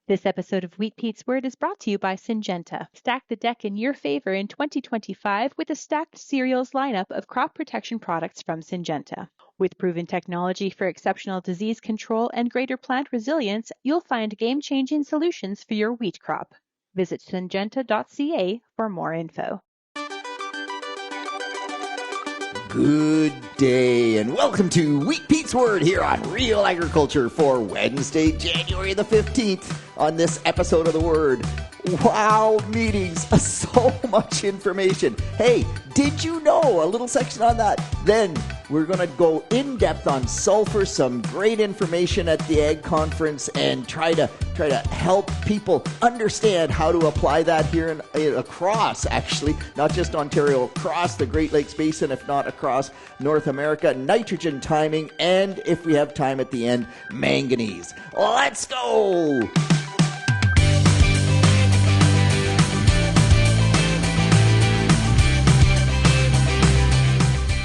This episode of Wheat Pete's Word is brought to you by Syngenta. Stack the deck in your favor in 2025 with a stacked cereals lineup of crop protection products from Syngenta. With proven technology for exceptional disease control and greater plant resilience, you'll find game-changing solutions for your wheat crop. Visit syngenta.ca for more info. Good day and welcome to Wheat Pete's Word here on Real Agriculture for Wednesday, January the 15th. On this episode of The Word, wow, meetings, so much information. Hey, did you know? A little section on that. Then we're going to go in depth on sulfur, some great information at the Ag Conference, and try to help people understand how to apply that here across, actually, not just Ontario, across the Great Lakes Basin, if not across North America. Nitrogen timing, and if we have time at the end, manganese. Let's go!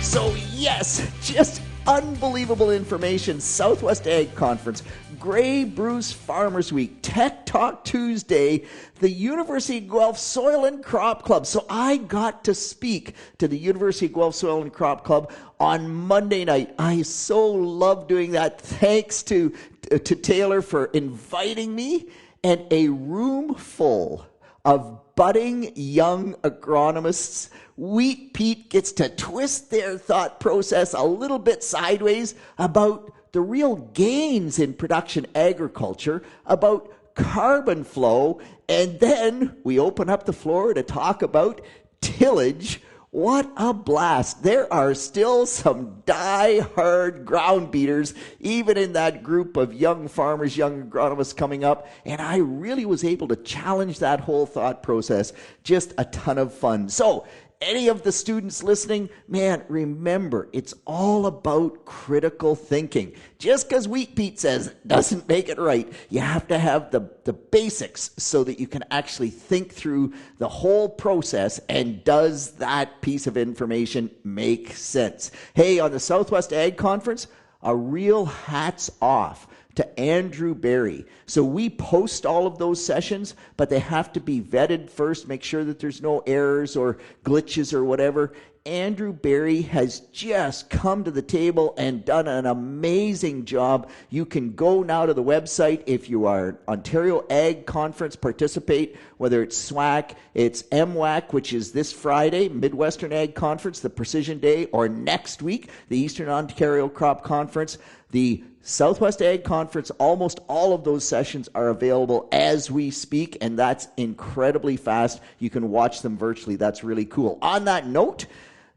So yes, just unbelievable information. Southwest Ag Conference, Grey Bruce Farmers Week, Tech Talk Tuesday, the University of Guelph Soil and Crop Club. So I got to speak to the University of Guelph Soil and Crop Club on Monday night. I so love doing that. Thanks to Taylor for inviting me, and a room full of budding young agronomists. Wheat Pete gets to twist their thought process a little bit sideways about the real gains in production agriculture, about carbon flow, and then we open up the floor to talk about tillage. What a blast. There are still some die-hard ground beaters, even in that group of young farmers, young agronomists coming up, and I really was able to challenge that whole thought process. Just a ton of fun. So, any of the students listening, man, remember, it's all about critical thinking. Just because Wheat Pete says doesn't make it right, you have to have the basics so that you can actually think through the whole process, and does that piece of information make sense? Hey, on the Southwest Ag Conference, a real hats off to Andrew Barry. So we post all of those sessions, but they have to be vetted first, make sure that there's no errors or glitches or whatever. Andrew Barry has just come to the table and done an amazing job. You can go now to the website if you are Ontario Ag Conference participate, whether it's SWAC, it's MWAC, which is this Friday, Midwestern Ag Conference, the Precision Day, or next week, the Eastern Ontario Crop Conference. The Southwest Ag Conference, almost all of those sessions are available as we speak, and that's incredibly fast. You can watch them virtually. That's really cool. On that note,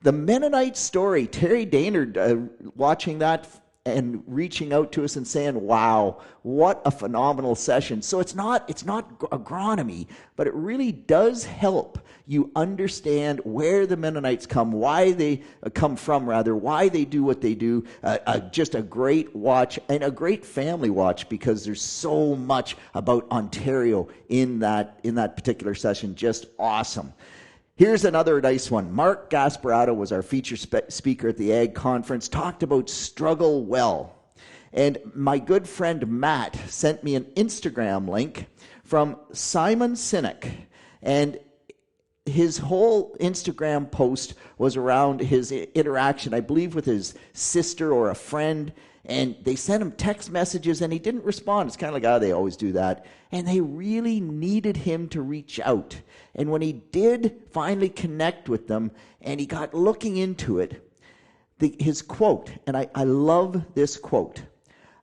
the Mennonite story, Terry Daynard watching that and reaching out to us and saying, wow, what a phenomenal session. So it's not agronomy, but it really does help you understand where the Mennonites come, why they come from, why they do what they do. Just a great watch and a great family watch, because there's so much about Ontario in that particular session. Just awesome. Here's another nice one. Mark Gasparato was our feature speaker at the Ag Conference, talked about struggle well. And my good friend Matt sent me an Instagram link from Simon Sinek. And his whole Instagram post was around his interaction, I believe, with his sister or a friend. And they sent him text messages and he didn't respond. It's kind of like, they always do that. And they really needed him to reach out. And when he did finally connect with them and he got looking into it, his quote, and I love this quote,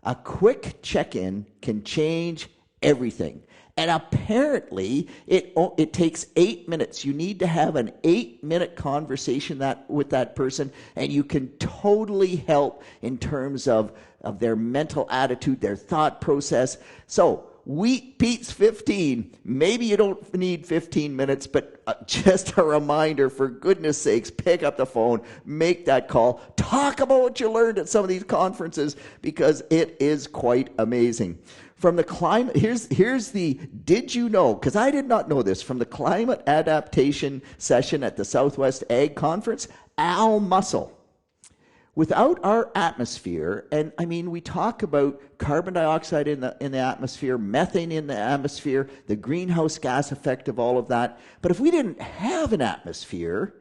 "A quick check-in can change everything." And apparently, it takes 8 minutes. You need to have an 8-minute conversation with that person, and you can totally help in terms of their mental attitude, their thought process. So, Wheat Pete's 15. Maybe you don't need 15 minutes, but just a reminder, for goodness sakes, pick up the phone, make that call, talk about what you learned at some of these conferences, because it is quite amazing. From the climate, here's the did you know, because I did not know this, from the climate adaptation session at the Southwest Ag Conference, Al Mussel without our atmosphere, and I mean, we talk about carbon dioxide in the atmosphere, methane in the atmosphere, the greenhouse gas effect of all of that. But if we didn't have an atmosphere,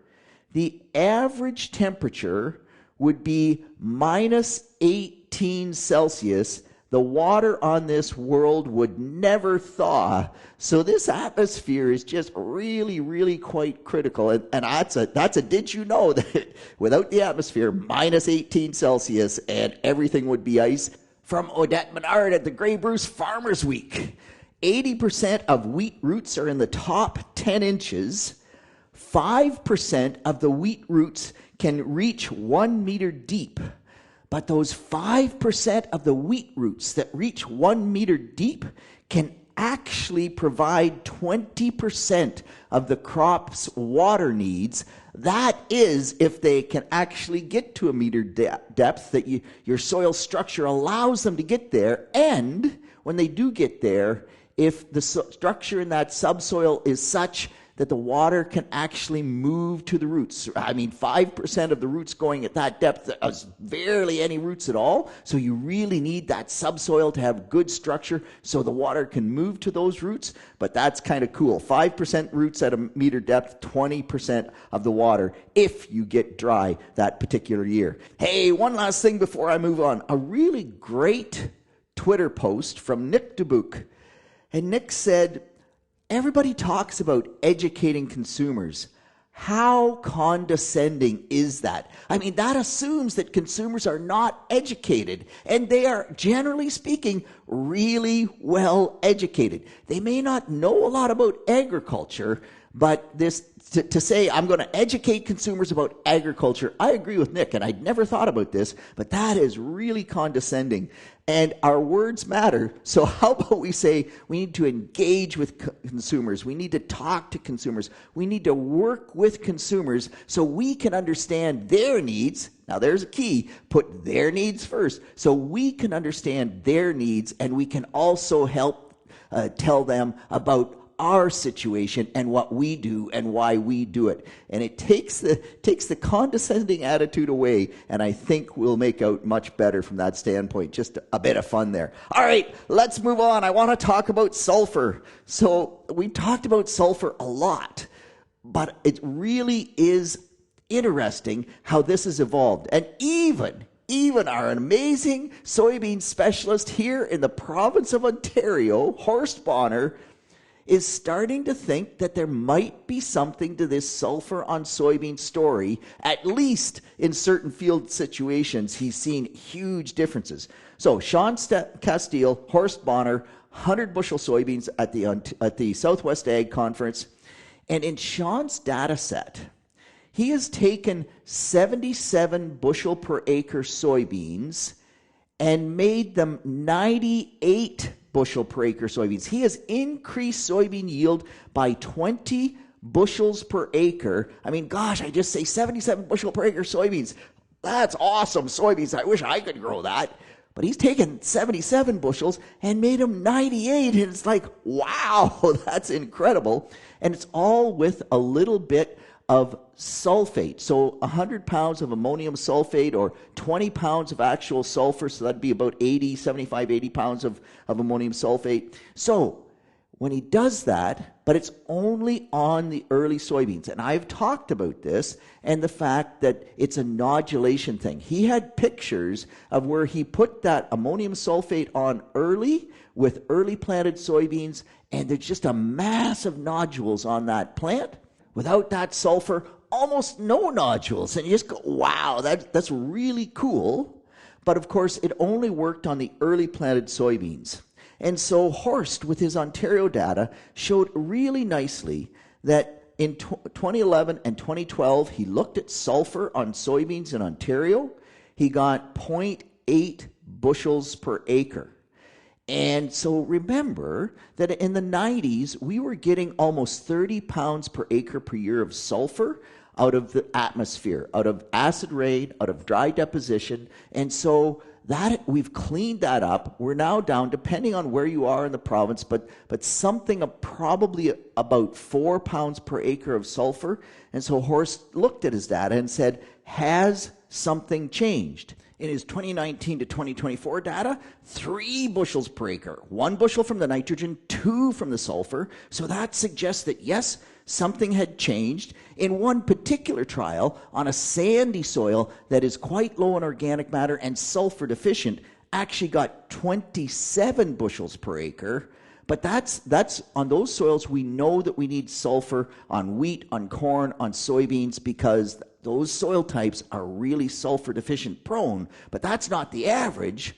the average temperature would be minus 18 Celsius. The water on this world would never thaw. So this atmosphere is just really, really quite critical. And that's a did you know that without the atmosphere, minus 18 Celsius and everything would be ice? From Odette Menard at the Grey Bruce Farmers Week. 80% of wheat roots are in the top 10 inches. 5% of the wheat roots can reach 1 meter deep. But those 5% of the wheat roots that reach 1 meter deep can actually provide 20% of the crop's water needs. That is, if they can actually get to a meter depth, that your soil structure allows them to get there. And when they do get there, if the structure in that subsoil is such that the water can actually move to the roots. I mean, 5% of the roots going at that depth is barely any roots at all. So you really need that subsoil to have good structure so the water can move to those roots. But that's kind of cool. 5% roots at a meter depth, 20% of the water if you get dry that particular year. Hey, one last thing before I move on. A really great Twitter post from Nick Dubuque. And Nick said, everybody talks about educating consumers. How condescending is that? I mean, that assumes that consumers are not educated, and they are, generally speaking, really well educated. They may not know a lot about agriculture, but to say, I'm going to educate consumers about agriculture, I agree with Nick, and I'd never thought about this, but that is really condescending. And our words matter. So how about we say we need to engage with consumers. We need to talk to consumers. We need to work with consumers so we can understand their needs. Now there's a key. Put their needs first. So we can understand their needs, and we can also help tell them about our situation and what we do and why we do it. And it takes the condescending attitude away, and I think we'll make out much better from that standpoint. Just a bit of fun there. All right, let's move on. I want to talk about sulfur. So we've talked about sulfur a lot, but it really is interesting how this has evolved. And even our amazing soybean specialist here in the province of Ontario, Horst Bonner, is starting to think that there might be something to this sulfur on soybean story. At least in certain field situations, he's seen huge differences. So Sean Castile, Horst Bonner, 100 bushel soybeans at the Southwest Ag Conference. And in Sean's data set, he has taken 77 bushel per acre soybeans and made them 98 bushel per acre soybeans. He has increased soybean yield by 20 bushels per acre. I mean, gosh, I just say 77 bushel per acre soybeans. That's awesome soybeans. I wish I could grow that. But he's taken 77 bushels and made them 98. And it's like, wow, that's incredible. And it's all with a little bit of sulfate. So 100 pounds of ammonium sulfate or 20 pounds of actual sulfur. So that'd be about 75, 80 pounds of ammonium sulfate. So when he does that, but it's only on the early soybeans. And I've talked about this and the fact that it's a nodulation thing. He had pictures of where he put that ammonium sulfate on early with early planted soybeans, and there's just a massive nodules on that plant. Without that sulfur, almost no nodules. And you just go, wow, that's really cool. But of course, it only worked on the early planted soybeans. And so Horst, with his Ontario data, showed really nicely that in 2011 and 2012, he looked at sulfur on soybeans in Ontario. He got 0.8 bushels per acre. And so remember that in the 90s, we were getting almost 30 pounds per acre per year of sulfur out of the atmosphere, out of acid rain, out of dry deposition. And so that we've cleaned that up. We're now down, depending on where you are in the province, but something of probably about 4 pounds per acre of sulfur. And so Horst looked at his data and said, has something changed. In his 2019 to 2024 data, 3 bushels per acre, 1 bushel from the nitrogen, 2 from the sulfur. So that suggests that yes, something had changed. In one particular trial, on a sandy soil that is quite low in organic matter and sulfur deficient, actually got 27 bushels per acre. But that's on those soils, we know that we need sulfur on wheat, on corn, on soybeans, because those soil types are really sulfur deficient prone. But that's not the average.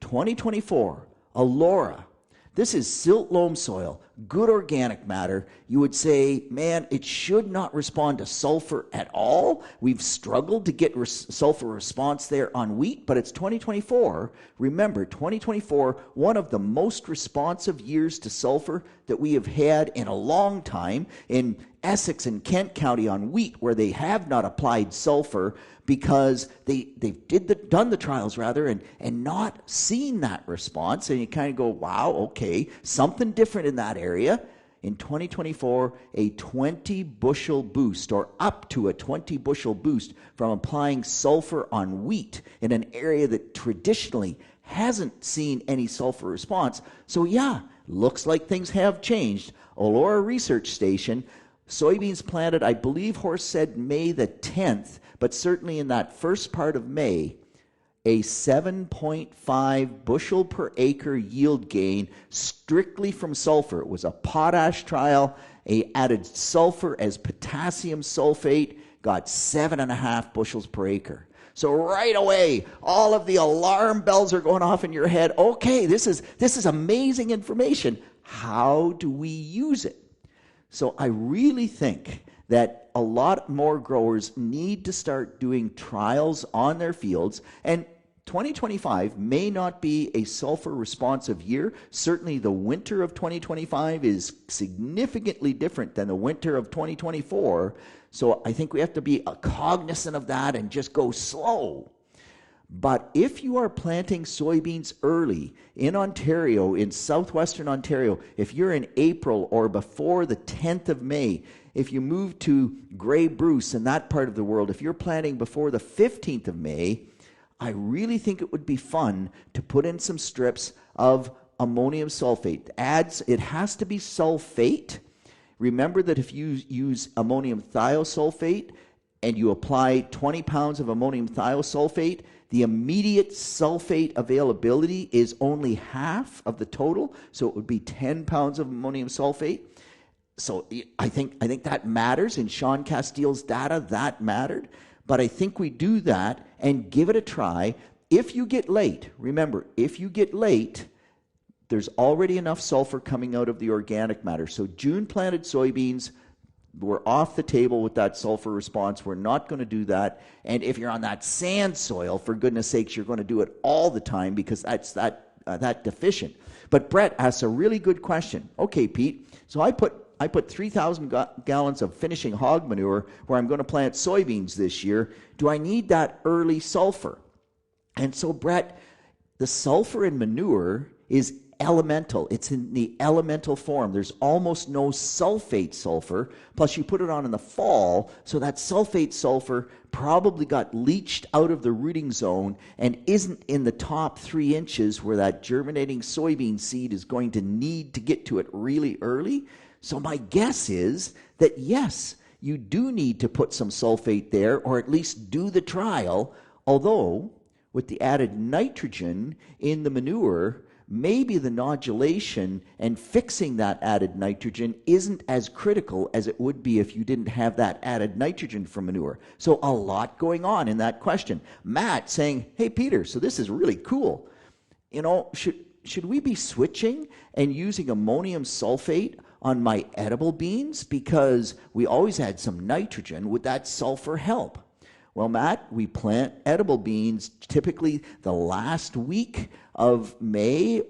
2024, Alora. This is silt loam soil, good organic matter. You would say, man, it should not respond to sulfur at all. We've struggled to get sulfur response there on wheat, but it's 2024. Remember, 2024, one of the most responsive years to sulfur that we have had in a long time. In Essex and Kent County on wheat, where they have not applied sulfur because they've done the trials and not seen that response. And you kind of go, wow, okay, something different in that area. In 2024, a 20 bushel boost, or up to a 20 bushel boost from applying sulfur on wheat in an area that traditionally hasn't seen any sulfur response. So yeah, looks like things have changed. Alora Research Station, soybeans planted, I believe Horst said May the 10th, but certainly in that first part of May, a 7.5 bushel per acre yield gain strictly from sulfur. It was a potash trial. They added sulfur as potassium sulfate, got 7.5 bushels per acre. So right away, all of the alarm bells are going off in your head. Okay, this is amazing information. How do we use it? So I really think that a lot more growers need to start doing trials on their fields. And 2025 may not be a sulfur responsive year. Certainly the winter of 2025 is significantly different than the winter of 2024. So I think we have to be cognizant of that and just go slow. But if you are planting soybeans early in Ontario, in southwestern Ontario, if you're in April or before the 10th of May, if you move to Grey Bruce in that part of the world, if you're planting before the 15th of May, I really think it would be fun to put in some strips of ammonium sulfate. It has to be sulfate. Remember that if you use ammonium thiosulfate and you apply 20 pounds of ammonium thiosulfate, the immediate sulfate availability is only half of the total, so it would be 10 pounds of ammonium sulfate. So I think that matters. In Sean Castile's data, that mattered. But I think we do that and give it a try. If you get late, remember, if you get late, there's already enough sulfur coming out of the organic matter. So June planted soybeans, we're off the table with that sulfur response. We're not going to do that. And if you're on that sand soil, for goodness sakes, you're going to do it all the time because that's that deficient. But Brett asks a really good question. Okay, Pete, so I put 3,000 gallons of finishing hog manure where I'm going to plant soybeans this year. Do I need that early sulfur? And so, Brett, the sulfur in manure is elemental. It's in the elemental form. There's almost no sulfate sulfur. Plus, you put it on in the fall, so that sulfate sulfur probably got leached out of the rooting zone and isn't in the top 3 inches where that germinating soybean seed is going to need to get to it really early. So my guess is that yes, you do need to put some sulfate there, or at least do the trial, although with the added nitrogen in the manure, maybe the nodulation and fixing that added nitrogen isn't as critical as it would be if you didn't have that added nitrogen from manure. So a lot going on in that question. Matt saying, hey, Peter, so this is really cool. You know, should we be switching and using ammonium sulfate on my edible beans? Because we always had some nitrogen. Would that sulfur help? Well, Matt, we plant edible beans typically the last week of May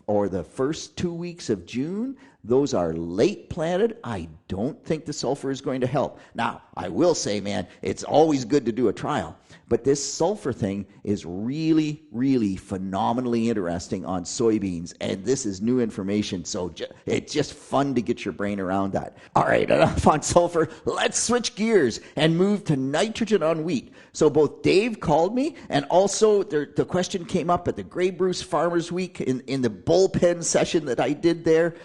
or the first 2 weeks of June, those are late planted. I don't think the sulfur is going to help. Now, I will say, man, it's always good to do a trial. But this sulfur thing is really, really phenomenally interesting on soybeans, and this is new information, so it's just fun to get your brain around that. All right, enough on sulfur. Let's switch gears and move to nitrogen on wheat. So both Dave called me, and also the question came up at the Grey Bruce Farmers Week in the bullpen session that I did there,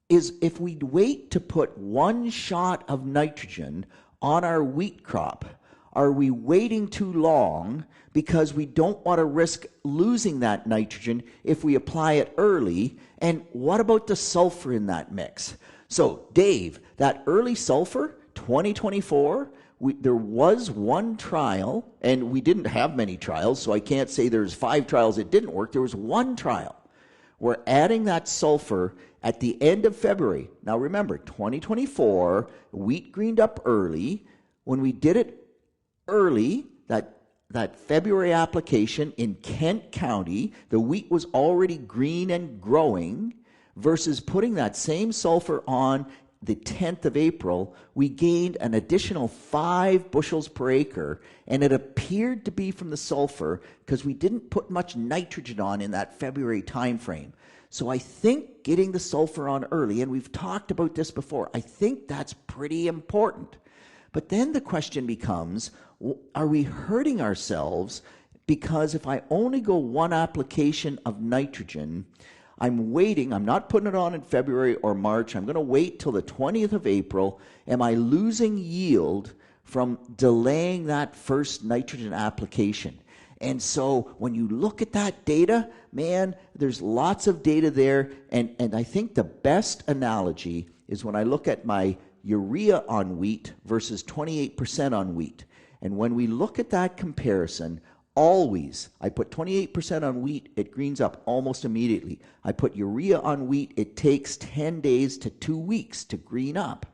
is if we wait to put one shot of nitrogen on our wheat crop, are we waiting too long because we don't want to risk losing that nitrogen if we apply it early? And what about the sulfur in that mix? So, Dave, that early sulfur, 2024, there was one trial, and we didn't have many trials, so I can't say there's 5 trials that didn't work. There was one trial. We're adding that sulfur at the end of February. Now remember, 2024, wheat greened up early. When we did it early, that February application in Kent County, the wheat was already green and growing, versus putting that same sulfur on the 10th of April, we gained an additional 5 bushels per acre, and it appeared to be from the sulfur because we didn't put much nitrogen on in that February time frame. So I think getting the sulfur on early, and we've talked about this before, I think that's pretty important. But then the question becomes, are we hurting ourselves? Because if I only go one application of nitrogen, I'm waiting, I'm not putting it on in February or March, I'm going to wait till the 20th of April. Am I losing yield from delaying that first nitrogen application? And so when you look at that data, man, there's lots of data there, and I think the best analogy is when I look at my urea on wheat versus 28% on wheat. And when we look at that comparison, always, I put 28% on wheat, it greens up almost immediately. I put urea on wheat, it takes 10 days to 2 weeks to green up.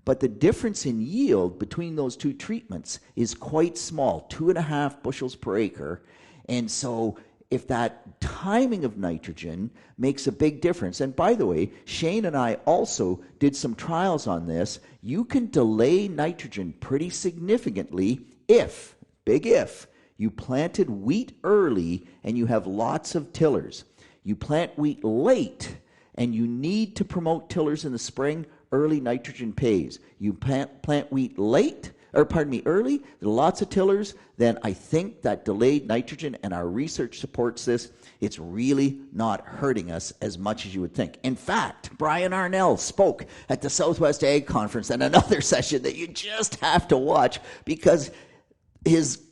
But the difference in yield between those two treatments is quite small, 2.5 bushels per acre. And so if that timing of nitrogen makes a big difference, and by the way, Shane and I also did some trials on this, you can delay nitrogen pretty significantly if, big if, you planted wheat early and you have lots of tillers. You plant wheat late and you need to promote tillers in the spring, early nitrogen pays. You plant wheat early, there are lots of tillers, then I think that delayed nitrogen, and our research supports this, it's really not hurting us as much as you would think. In fact, Brian Arnell spoke at the Southwest Ag Conference and another session that you just have to watch, because his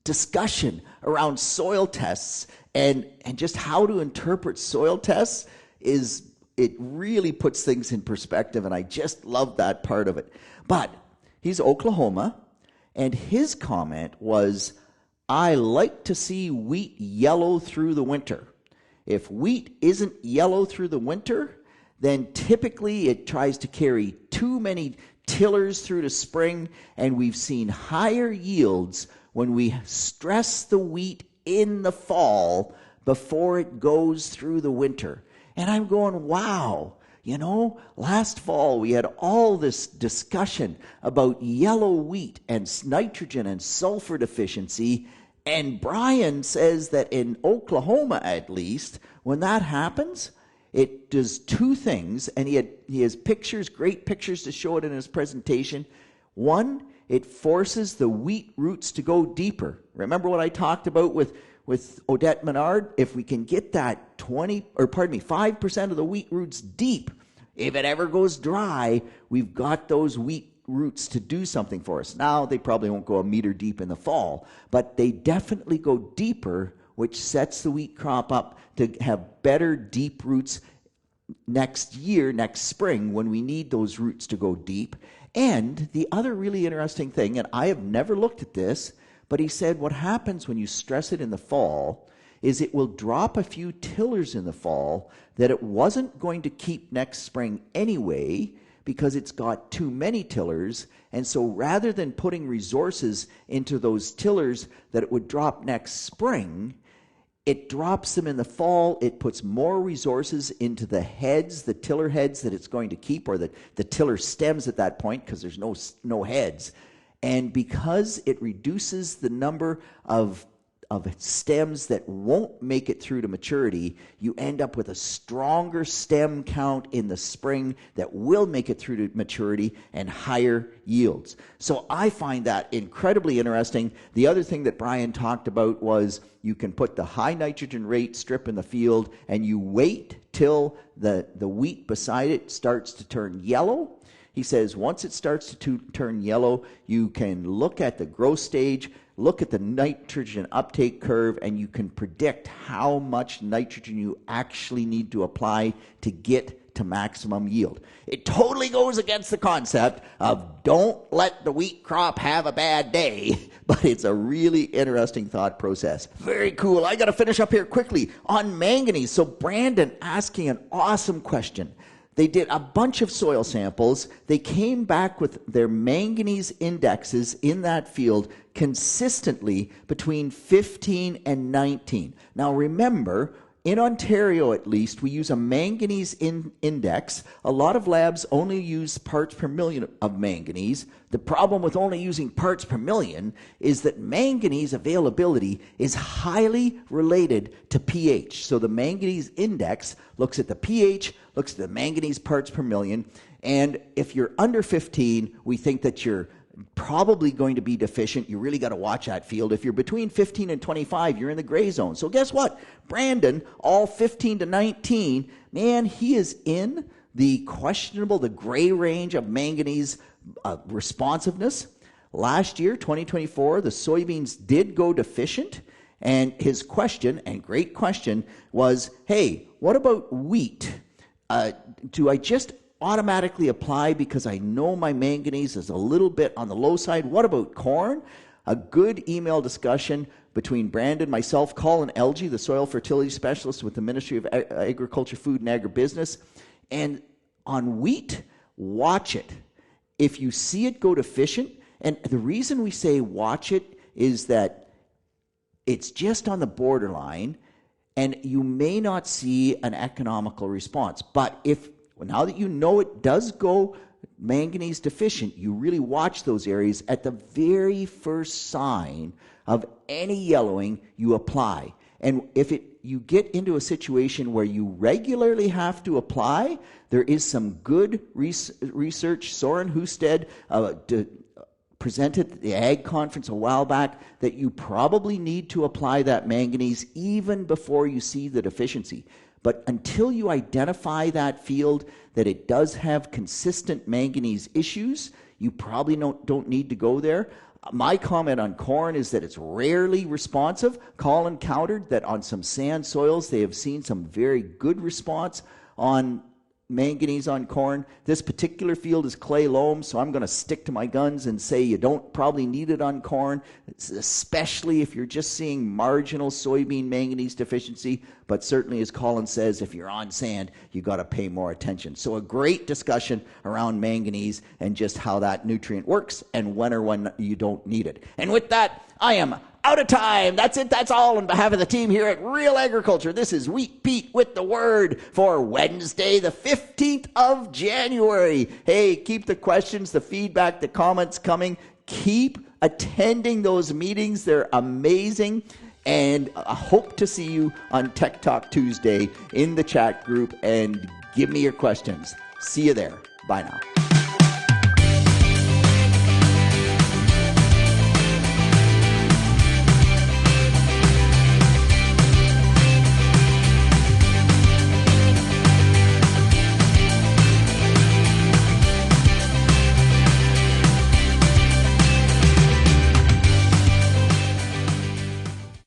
discussion around soil tests and just how to interpret soil tests it really puts things in perspective, and I just love that part of it. But he's Oklahoma, and his comment was, I like to see wheat yellow through the winter. If wheat isn't yellow through the winter, then typically it tries to carry too many tillers through the spring, and we've seen higher yields when we stress the wheat in the fall before it goes through the winter. And I'm going, wow, last fall we had all this discussion about yellow wheat and nitrogen and sulfur deficiency, and Brian says that in Oklahoma at least, when that happens, it does 2 things, and he has pictures, great pictures to show it in his presentation. One, it forces the wheat roots to go deeper. Remember what I talked about with Odette Menard? If we can get that 5% of the wheat roots deep, if it ever goes dry, we've got those wheat roots to do something for us. Now, they probably won't go a meter deep in the fall, but they definitely go deeper, which sets the wheat crop up to have better deep roots next spring, when we need those roots to go deep. And the other really interesting thing, and I have never looked at this, but he said what happens when you stress it in the fall is it will drop a few tillers in the fall that it wasn't going to keep next spring anyway, because it's got too many tillers. And so rather than putting resources into those tillers that it would drop next spring, It drops them in the fall. It puts more resources into the heads, the tiller heads that it's going to keep, or the tiller stems at that point, because there's no heads. And because it reduces the number of stems that won't make it through to maturity, you end up with a stronger stem count in the spring that will make it through to maturity and higher yields. So I find that incredibly interesting. The other thing that Brian talked about was you can put the high nitrogen rate strip in the field and you wait till the wheat beside it starts to turn yellow. He says once it starts to turn yellow, you can look at the growth stage, look at the nitrogen uptake curve, and you can predict how much nitrogen you actually need to apply to get to maximum yield. It totally goes against the concept of don't let the wheat crop have a bad day, but it's a really interesting thought process. Very cool. I got to finish up here quickly on manganese. So Brandon asking an awesome question. They did a bunch of soil samples. They came back with their manganese indexes in that field consistently between 15 and 19. Now remember, in Ontario at least, we use a manganese index. A lot of labs only use parts per million of manganese. The problem with only using parts per million is that manganese availability is highly related to pH. So the manganese index looks at the pH, looks at the manganese parts per million, and if you're under 15, we think that you're probably going to be deficient. You really got to watch that field. If you're between 15 and 25, you're in the gray zone. So guess what? Brandon, all 15 to 19, man, he is in the questionable, the gray range of manganese responsiveness. Last year, 2024, the soybeans did go deficient. And his question, and great question, was, hey, what about wheat? Do I just automatically apply because I know my manganese is a little bit on the low side? What about corn? A good email discussion between Brandon, myself, Colin Elgie, the soil fertility specialist with the Ministry of Agriculture, Food and Agribusiness. And on wheat, watch it. If you see it go deficient, and the reason we say watch it is that it's just on the borderline, and you may not see an economical response. But now that you know it does go manganese deficient, you really watch those areas. At the very first sign of any yellowing, you apply. And if you get into a situation where you regularly have to apply, there is some good research. Soren Husted presented at the Ag Conference a while back that you probably need to apply that manganese even before you see the deficiency. But until you identify that field that it does have consistent manganese issues, you probably don't need to go there. My comment on corn is that it's rarely responsive. Colin countered that on some sand soils, they have seen some very good response on manganese on corn. This particular field is clay loam, so I'm going to stick to my guns and say you don't probably need it on corn, especially if you're just seeing marginal soybean manganese deficiency. But certainly, as Colin says, if you're on sand, you got to pay more attention. So a great discussion around manganese and just how that nutrient works and when you don't need it. And with that, I am out of time. That's it. That's all on behalf of the team here at Real Agriculture. This is Wheat Pete with the word for Wednesday, the 15th of January. Hey, keep the questions, the feedback, the comments coming. Keep attending those meetings. They're amazing. And I hope to see you on Tech Talk Tuesday in the chat group, and give me your questions. See you there. Bye now.